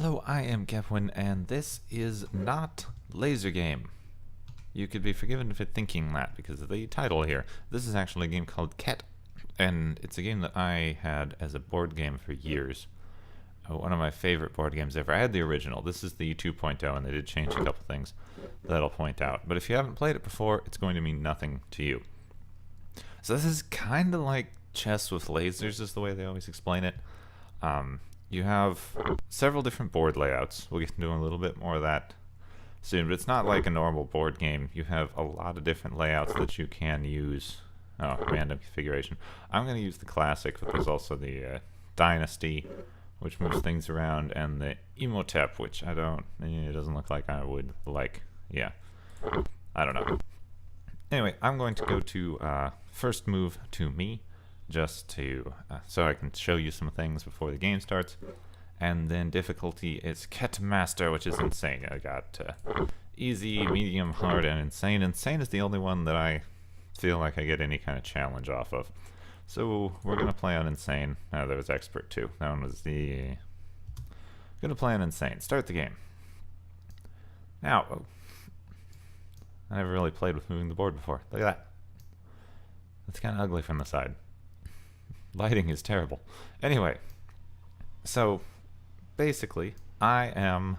Hello, I am Kevin, and this is not Laser Game. You could be forgiven for thinking that because of the title here. This is actually a game called Khet, and it's a game that I had as a board game for years. One of my favorite board games ever. I had the original. This is the 2.0, and they did change a couple things that I'll point out. But if you haven't played it before, it's going to mean nothing to you. So this is kind of like chess with lasers, is the way they always explain it. You have several different board layouts. We'll get into a little bit more of that soon, but it's not like a normal board game. You have a lot of different layouts that you can use. Oh, random configuration. I'm going to use the classic, but there's also the Dynasty, which moves things around, and the Emotep, which it doesn't look like I would like. Yeah, I don't know. Anyway, I'm going to go to first move to me, just to so I can show you some things before the game starts. And then difficulty is Khet Master, which is insane. I got easy, medium, hard, and insane. Insane is the only one that I feel like I get any kind of challenge off of. So we're going to play on insane. There was expert too. That one was the... Going to play on insane. Start the game. Now, I never really played with moving the board before. Look at that. It's kind of ugly from the side. Lighting is terrible. Anyway, so basically, I am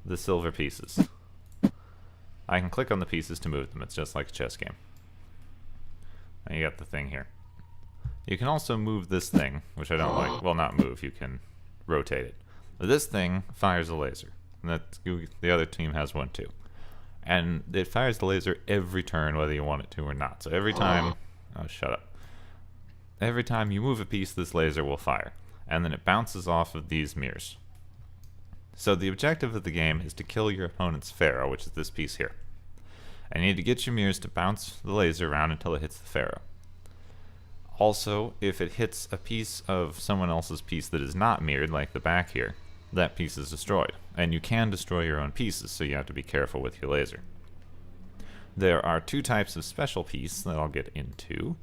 the silver pieces. I can click on the pieces to move them. It's just like a chess game. And you got the thing here. You can also move this thing, which I don't like. Well, not move. You can rotate it. But this thing fires a laser. And the other team has one too. And it fires the laser every turn, whether you want it to or not. So every time... Oh, shut up. Every time you move a piece, this laser will fire. And then it bounces off of these mirrors. So the objective of the game is to kill your opponent's pharaoh, which is this piece here. And you need to get your mirrors to bounce the laser around until it hits the pharaoh. Also, if it hits a piece of someone else's piece that is not mirrored, like the back here, that piece is destroyed. And you can destroy your own pieces, so you have to be careful with your laser. There are two types of special piece that I'll get into.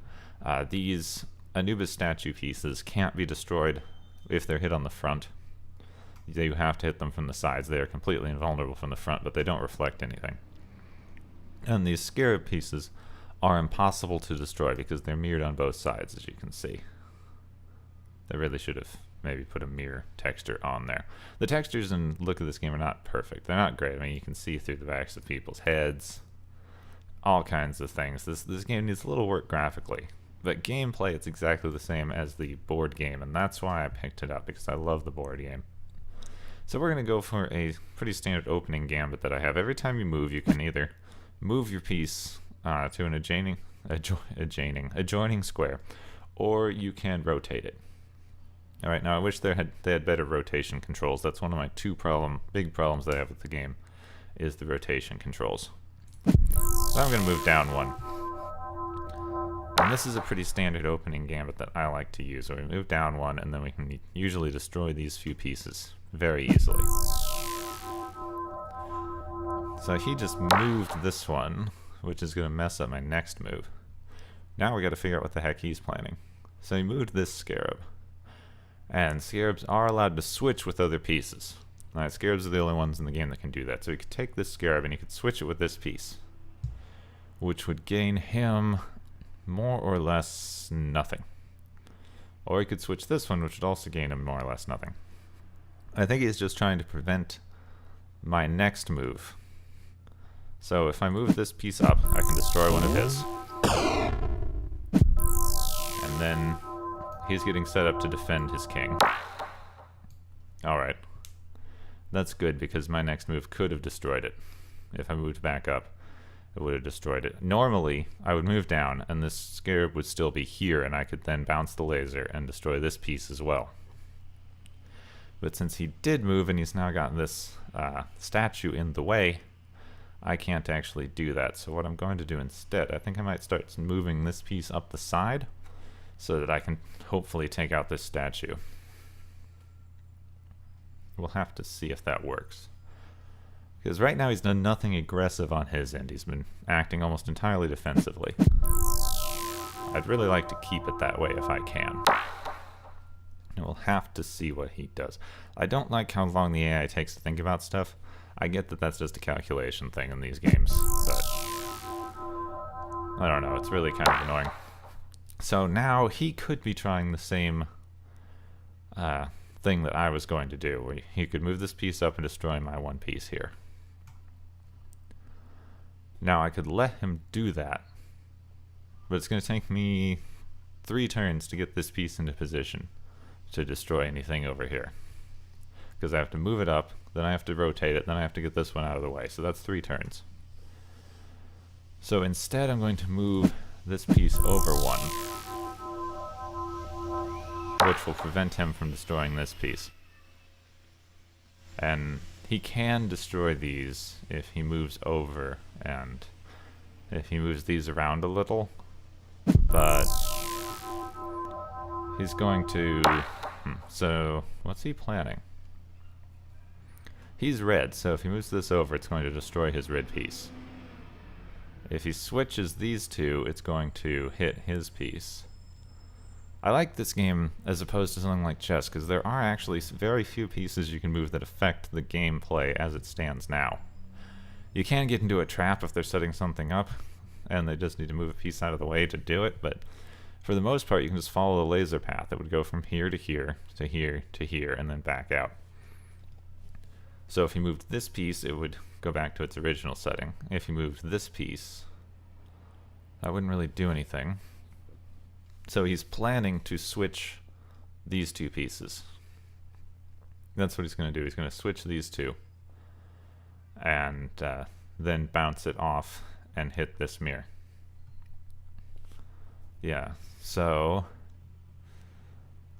These Anubis statue pieces can't be destroyed if they're hit on the front. You have to hit them from the sides. They are completely invulnerable from the front, but they don't reflect anything. And these scarab pieces are impossible to destroy because they're mirrored on both sides, as you can see. They really should have maybe put a mirror texture on there. The textures and look of this game are not perfect. They're not great. I mean, you can see through the backs of people's heads. All kinds of things. This game needs a little work graphically. But gameplay, it's exactly the same as the board game, and that's why I picked it up, because I love the board game. So we're going to go for a pretty standard opening gambit that I have. Every time you move, you can either move your piece to an adjoining square, or you can rotate it. Alright, now I wish they had better rotation controls. That's one of my big problems that I have with the game, is the rotation controls. So I'm going to move down one. And this is a pretty standard opening gambit that I like to use. So we move down one, and then we can usually destroy these few pieces very easily. So he just moved this one, which is going to mess up my next move. Now we got to figure out what the heck he's planning. So he moved this scarab. And scarabs are allowed to switch with other pieces. Alright, scarabs are the only ones in the game that can do that. So he could take this scarab and he could switch it with this piece, which would gain him more or less nothing. Or he could switch this one, which would also gain him more or less nothing. I think he's just trying to prevent my next move. So if I move this piece up, I can destroy one of his. And then he's getting set up to defend his king. Alright. That's good, because my next move could have destroyed it. If I moved back up, it would have destroyed it. Normally, I would move down, and this scarab would still be here, and I could then bounce the laser and destroy this piece as well. But since he did move, and he's now got this statue in the way, I can't actually do that. So what I'm going to do instead, I think I might start moving this piece up the side, so that I can hopefully take out this statue. We'll have to see if that works. Because right now he's done nothing aggressive on his end. He's been acting almost entirely defensively. I'd really like to keep it that way if I can. And we'll have to see what he does. I don't like how long the AI takes to think about stuff. I get that that's just a calculation thing in these games, but I don't know, it's really kind of annoying. So now he could be trying the same thing that I was going to do, where he could move this piece up and destroy my one piece here. Now I could let him do that, but it's going to take me 3 turns to get this piece into position to destroy anything over here. Because I have to move it up, then I have to rotate it, then I have to get this one out of the way. So that's 3 turns. So instead I'm going to move this piece over one, which will prevent him from destroying this piece. And he can destroy these if he moves over and if he moves these around a little, but he's going to... So, what's he planning? He's red, so if he moves this over, it's going to destroy his red piece. If he switches these two, it's going to hit his piece. I like this game as opposed to something like chess, because there are actually very few pieces you can move that affect the gameplay as it stands now. You can get into a trap if they're setting something up, and they just need to move a piece out of the way to do it, but for the most part you can just follow the laser path. It would go from here to here, to here, to here, and then back out. So if you moved this piece, it would go back to its original setting. If you moved this piece, that wouldn't really do anything. So he's planning to switch these 2 pieces. That's what he's going to do. He's going to switch these 2 and then bounce it off and hit this mirror. Yeah, so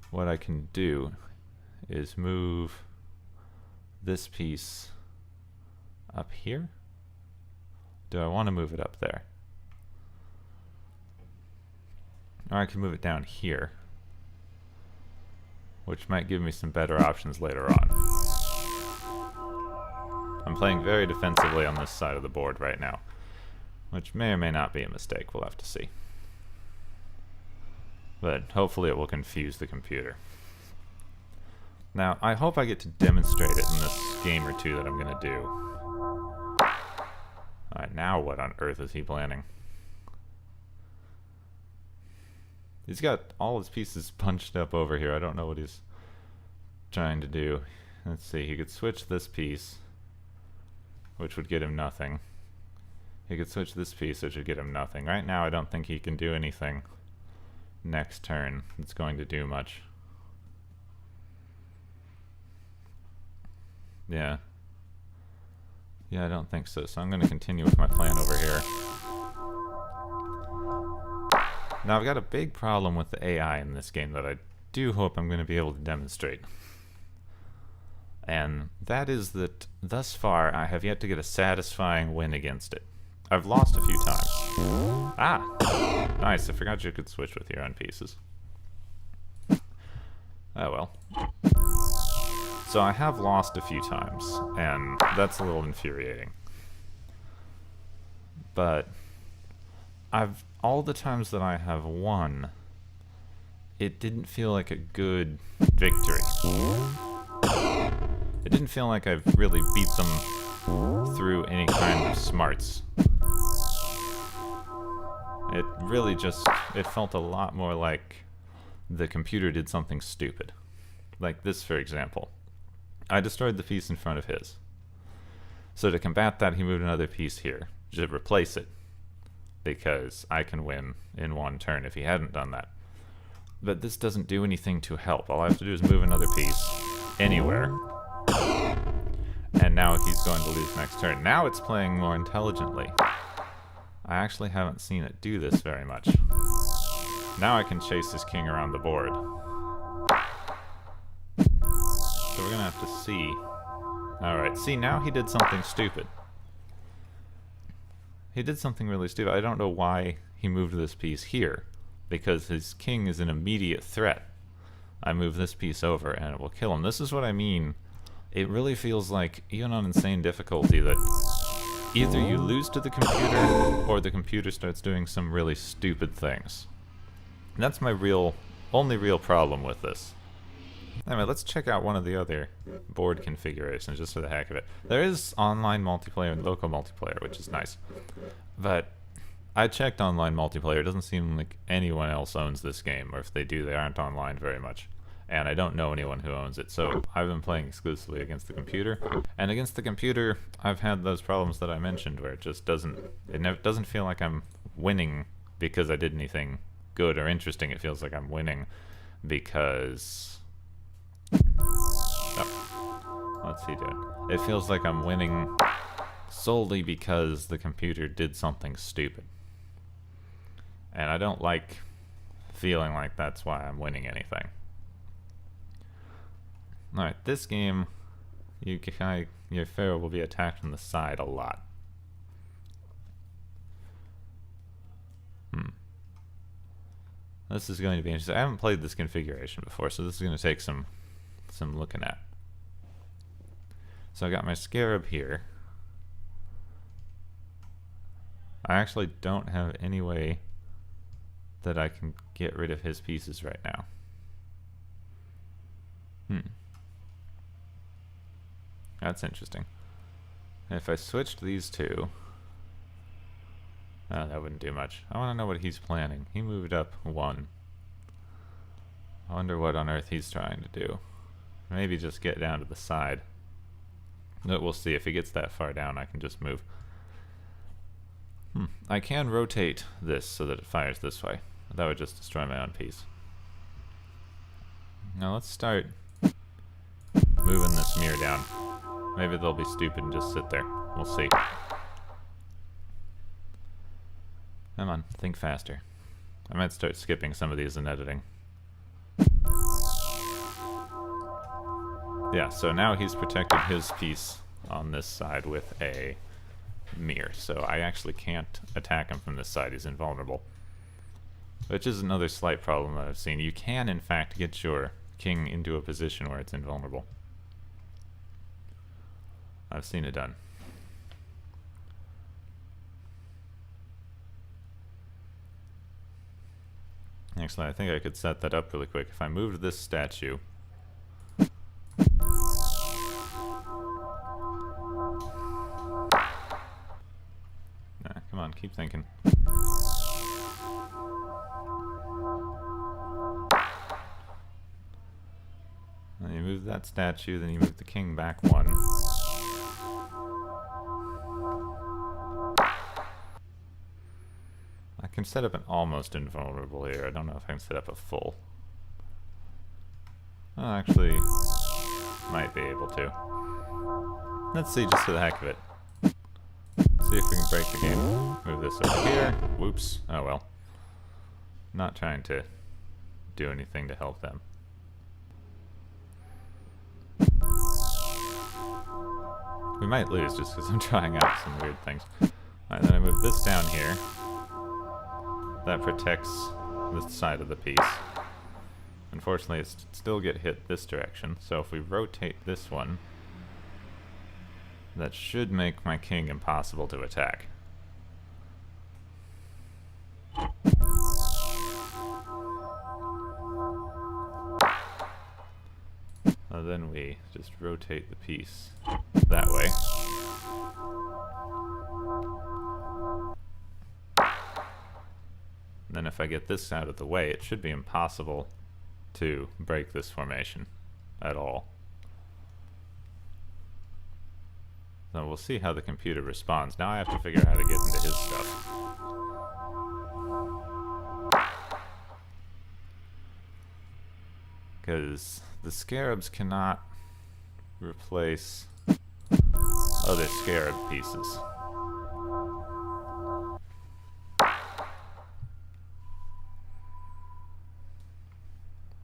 what I can do is move this piece up here. Do I want to move it up there? Or I can move it down here, which might give me some better options later on. I'm playing very defensively on this side of the board right now, which may or may not be a mistake. We'll have to see. But hopefully it will confuse the computer. Now, I hope I get to demonstrate it in this game or two that I'm going to do. Alright, now what on earth is he planning? He's got all his pieces punched up over here. I don't know what he's trying to do. Let's see, he could switch this piece, which would get him nothing. He could switch this piece, which would get him nothing. Right now, I don't think he can do anything next turn that's going to do much. Yeah. Yeah, I don't think so. So I'm going to continue with my plan over here. Now I've got a big problem with the AI in this game that I do hope I'm going to be able to demonstrate. And that is that thus far I have yet to get a satisfying win against it. I've lost a few times. Ah! Nice, I forgot you could switch with your own pieces. Oh well. So I have lost a few times, and that's a little infuriating. But all the times that I have won, it didn't feel like a good victory. It didn't feel like I've really beat them through any kind of smarts. It really it felt a lot more like the computer did something stupid. Like this, for example. I destroyed the piece in front of his. So to combat that, he moved another piece here to replace it, because I can win in one turn if he hadn't done that. But this doesn't do anything to help. All I have to do is move another piece anywhere, and now he's going to lose next turn. Now it's playing more intelligently. I actually haven't seen it do this very much. Now I can chase this king around the board. So we're gonna have to see. Alright, see, now he did something stupid. He did something really stupid. I don't know why he moved this piece here, because his king is an immediate threat. I move this piece over and it will kill him. This is what I mean. It really feels like, even on insane difficulty, that either you lose to the computer or the computer starts doing some really stupid things. And that's my only real problem with this. Anyway, let's check out one of the other board configurations just for the heck of it. There is online multiplayer and local multiplayer, which is nice. But I checked online multiplayer. It doesn't seem like anyone else owns this game, or if they do, they aren't online very much. And I don't know anyone who owns it, so I've been playing exclusively against the computer. And against the computer, I've had those problems that I mentioned, where it just doesn't feel like I'm winning because I did anything good or interesting. It feels like I'm winning because... Oh, what's he doing? It feels like I'm winning solely because the computer did something stupid. And I don't like feeling like that's why I'm winning anything. Alright, this game, your pharaoh will be attacked from the side a lot. This is going to be interesting. I haven't played this configuration before, so this is going to take some looking at. So I got my scarab here. I actually don't have any way that I can get rid of his pieces right now. That's interesting. If I switched these two... Oh, that wouldn't do much. I want to know what he's planning. He moved up one. I wonder what on earth he's trying to do. Maybe just get down to the side. But we'll see. If he gets that far down, I can just move. I can rotate this so that it fires this way. That would just destroy my own piece. Now let's start moving this mirror down. Maybe they'll be stupid and just sit there. We'll see. Come on, think faster. I might start skipping some of these in editing. Yeah, so now he's protected his piece on this side with a mirror, so I actually can't attack him from this side. He's invulnerable. Which is another slight problem that I've seen. You can, in fact, get your king into a position where it's invulnerable. I've seen it done. Actually, I think I could set that up really quick. If I moved this statue... come on, keep thinking. Then you move that statue, then you move the king back one. I can set up an almost invulnerable here. I don't know if I can set up a full. Oh, actually, might be able to. Let's see, just for the heck of it. See if we can break the game. Move this over here. Whoops. Oh well. Not trying to do anything to help them. We might lose just because I'm trying out some weird things. Alright, then I move this down here. That protects this side of the piece. Unfortunately, it still get hit this direction, so if we rotate this one, that should make my king impossible to attack. Then we just rotate the piece that way. Then if I get this out of the way, it should be impossible to break this formation at all. So we'll see how the computer responds. Now I have to figure out how to get into his stuff. Because the scarabs cannot replace other scarab pieces.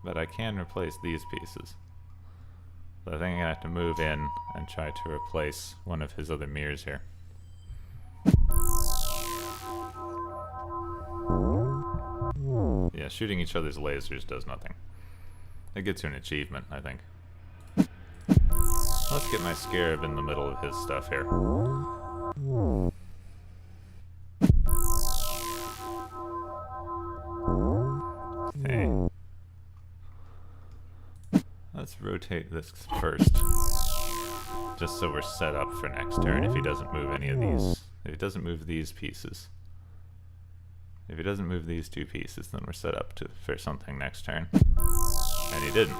But I can replace these pieces. So I think I'm going to have to move in and try to replace one of his other mirrors here. Yeah, shooting each other's lasers does nothing. It gets you an achievement, I think. Let's get my scarab in the middle of his stuff here. Hey. Let's rotate this first. Just so we're set up for next turn if he doesn't move any of these. If he doesn't move these pieces. If he doesn't move these two pieces, then we're set up for something next turn. And he didn't.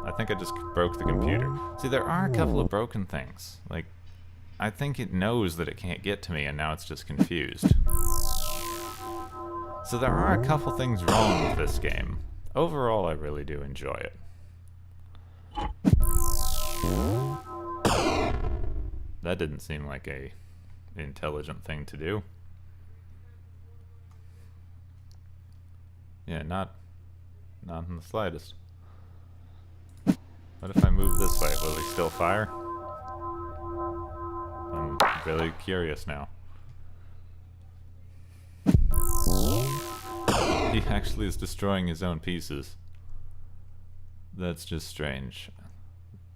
I think I just broke the computer. See, there are a couple of broken things. Like, I think it knows that it can't get to me, and now it's just confused. So there are a couple things wrong with this game. Overall, I really do enjoy it. That didn't seem like a intelligent thing to do. Yeah, not in the slightest. What if I move this way? Will he still fire? I'm really curious now. He actually is destroying his own pieces. That's just strange.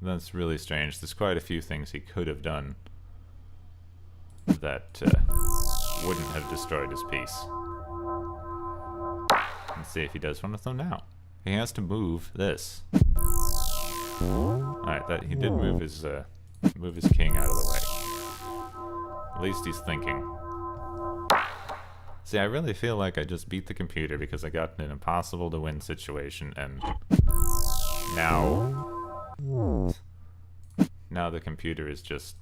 That's really strange. There's quite a few things he could have done that wouldn't have destroyed his piece. Let's see if he does one with them now. He has to move this. Alright, that he did move his king out of the way. At least he's thinking. See, I really feel like I just beat the computer because I got in an impossible to win situation, and now the computer is just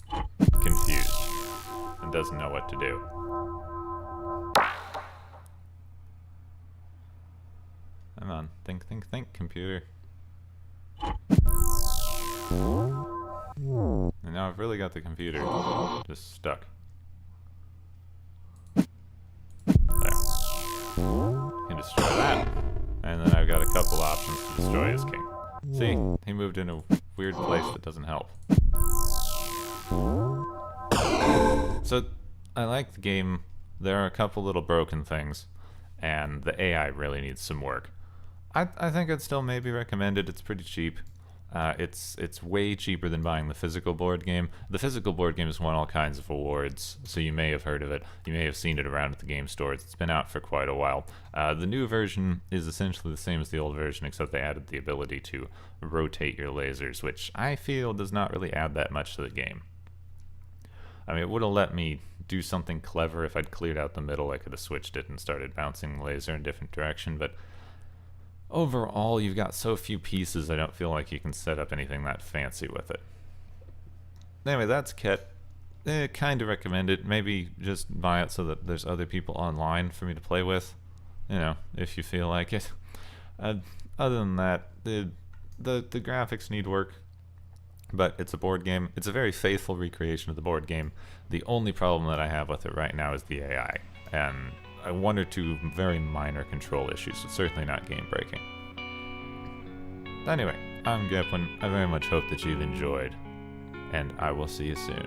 confused and doesn't know what to do. Come on, think, computer. And now I've really got the computer just stuck. There. Can destroy that. And then I've got a couple options to destroy his king. See, he moved in a weird place that doesn't help. So, I like the game. There are a couple little broken things, and the AI really needs some work. I think I'd still maybe recommend it. It's pretty cheap. It's way cheaper than buying the physical board game. The physical board game has won all kinds of awards, so you may have heard of it. You may have seen it around at the game stores. It's been out for quite a while. The new version is essentially the same as the old version, except they added the ability to rotate your lasers, which I feel does not really add that much to the game. I mean, it would have let me do something clever if I'd cleared out the middle. I could have switched it and started bouncing the laser in a different direction, but overall, you've got so few pieces, I don't feel like you can set up anything that fancy with it. Anyway, that's Khet. Kind of recommend it. Maybe just buy it so that there's other people online for me to play with. You know, if you feel like it. Other than that, the graphics need work, but it's a board game. It's a very faithful recreation of the board game. The only problem that I have with it right now is the AI, and one or two very minor control issues. It's certainly not game-breaking. Anyway, I'm Gepwin. I very much hope that you've enjoyed, and I will see you soon.